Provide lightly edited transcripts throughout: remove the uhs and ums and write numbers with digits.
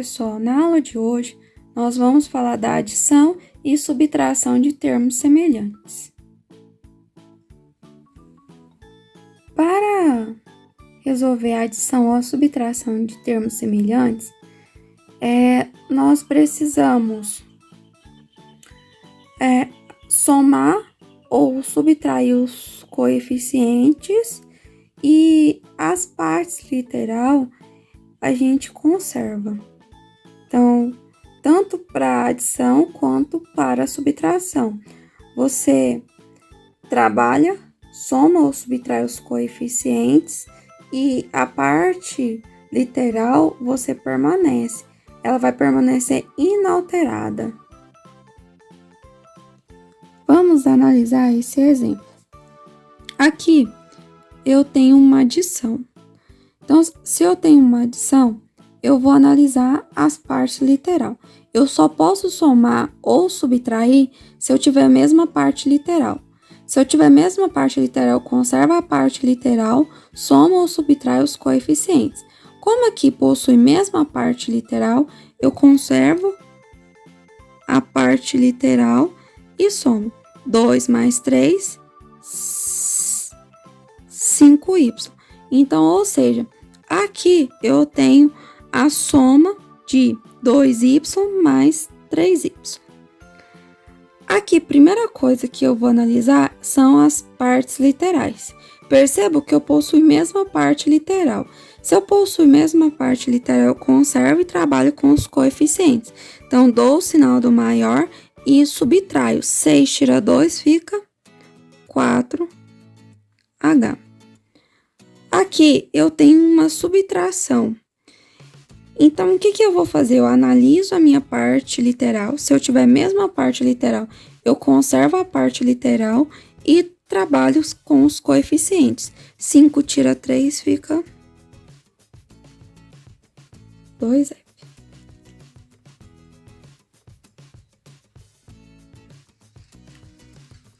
pessoal, na aula de hoje nós vamos falar da adição e subtração de termos semelhantes. Para resolver a adição ou a subtração de termos semelhantes, nós precisamos somar ou subtrair os coeficientes e as partes literal a gente conserva. Então, tanto para a adição quanto para a subtração. Você trabalha, soma ou subtrai os coeficientes e a parte literal você permanece. Ela vai permanecer inalterada. Vamos analisar esse exemplo. Aqui eu tenho uma adição. Então, se eu tenho uma adição, eu vou analisar as partes literal. Eu só posso somar ou subtrair se eu tiver a mesma parte literal. Se eu tiver a mesma parte literal, eu conservo a parte literal, soma ou subtrai os coeficientes. Como aqui possui mesma parte literal, eu conservo a parte literal e somo. 2 mais 3, 5y. Então, ou seja, aqui eu tenho a soma de 2y mais 3y. Aqui, primeira coisa que eu vou analisar são as partes literais. Percebo que eu possuo mesma parte literal. Se eu possuo mesma parte literal, eu conservo e trabalho com os coeficientes. Então, dou o sinal do maior e subtraio. 6 tira 2 fica 4H. Aqui eu tenho uma subtração. Então, o que eu vou fazer? Eu analiso a minha parte literal. Se eu tiver a mesma parte literal, eu conservo a parte literal e trabalho com os coeficientes. 5 tira 3 fica 2F.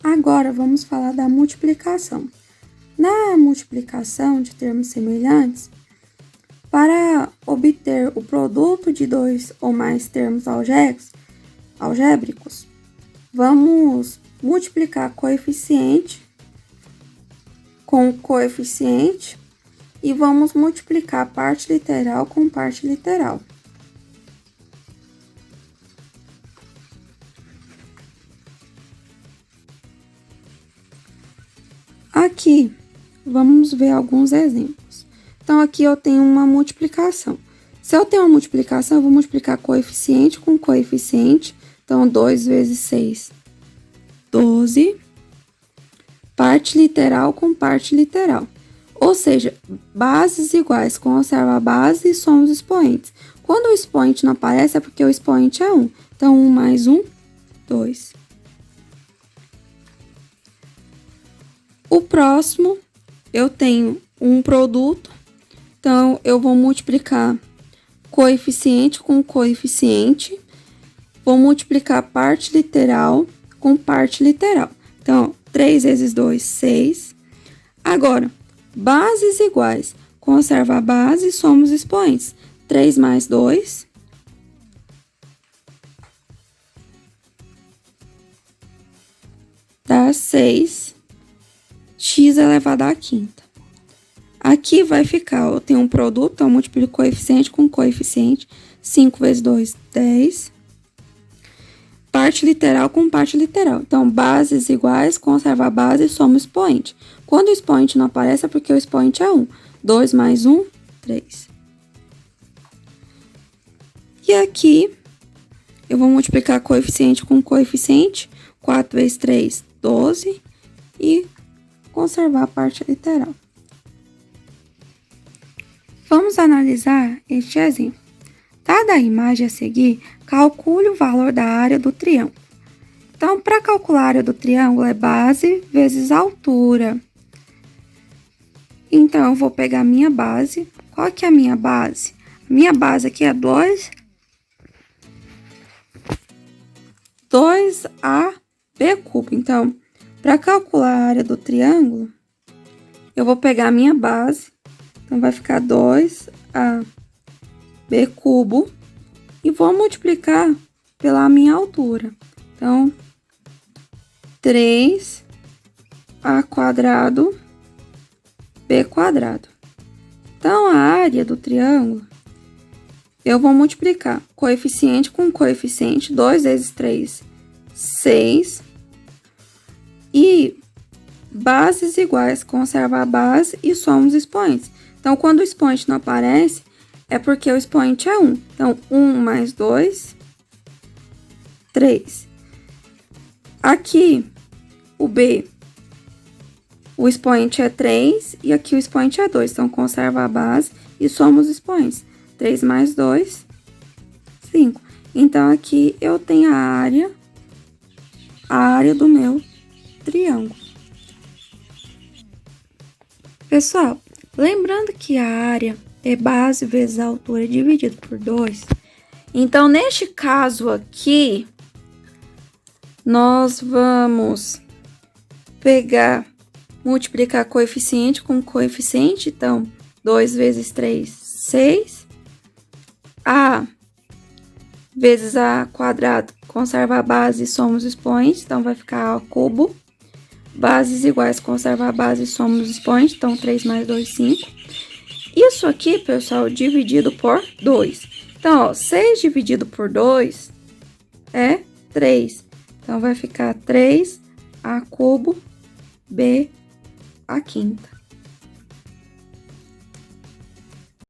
Agora, vamos falar da multiplicação. Na multiplicação de termos semelhantes, para obter o produto de dois ou mais termos algébricos, vamos multiplicar coeficiente com coeficiente e vamos multiplicar parte literal com parte literal. Aqui, vamos ver alguns exemplos. Então, aqui eu tenho uma multiplicação. Se eu tenho uma multiplicação, eu vou multiplicar coeficiente com coeficiente. Então, 2 vezes 6, 12. Parte literal com parte literal. Ou seja, bases iguais, conserva a base e soma os expoentes. Quando o expoente não aparece, é porque o expoente é 1. Então, 1 mais 1, 2. O próximo, eu tenho um produto. Então, eu vou multiplicar coeficiente com coeficiente. Vou multiplicar parte literal com parte literal. Então, 3 vezes 2, 6. Agora, bases iguais. Conserva a base e soma os expoentes. 3 mais 2. Dá 6. X elevado à quinta. Aqui vai ficar, eu tenho um produto, então eu multiplico coeficiente com coeficiente. 5 vezes 2, 10. Parte literal com parte literal. Então, bases iguais, conserva a base e soma o expoente. Quando o expoente não aparece, é porque o expoente é 1. 2 mais 1, 3. E aqui, eu vou multiplicar coeficiente com coeficiente. 4 vezes 3, 12. E conservar a parte literal. Vamos analisar este exemplo. Dada a imagem a seguir, calcule o valor da área do triângulo. Então, para calcular a área do triângulo, é base vezes altura. Então, eu vou pegar a minha base. Qual que é a minha base? A minha base aqui é 2AB cubo. Então, para calcular a área do triângulo, eu vou pegar a minha base. Então, vai ficar 2AB cubo e vou multiplicar pela minha altura. Então, 3a quadrado b quadrado. Então, a área do triângulo, eu vou multiplicar coeficiente com coeficiente, 2 vezes 3, 6. E bases iguais, conserva a base e soma os expoentes. Então, quando o expoente não aparece, é porque o expoente é 1. Então, 1 mais 2, 3. Aqui, o B, o expoente é 3 e aqui o expoente é 2. Então, conserva a base e soma os expoentes. 3 mais 2, 5. Então, aqui eu tenho a área do meu triângulo. Pessoal, lembrando que a área é base vezes a altura dividido por 2. Então, neste caso aqui, nós vamos multiplicar coeficiente com coeficiente. Então, 2 vezes 3, 6. A vezes a quadrado, conserva a base e soma os expoentes. Então, vai ficar a cubo. Bases iguais, conserva a base e soma os expoentes. Então, 3 mais 2, 5. Isso aqui, pessoal, dividido por 2. Então, ó, 6 dividido por 2 é 3. Então, vai ficar 3a cubo b à quinta.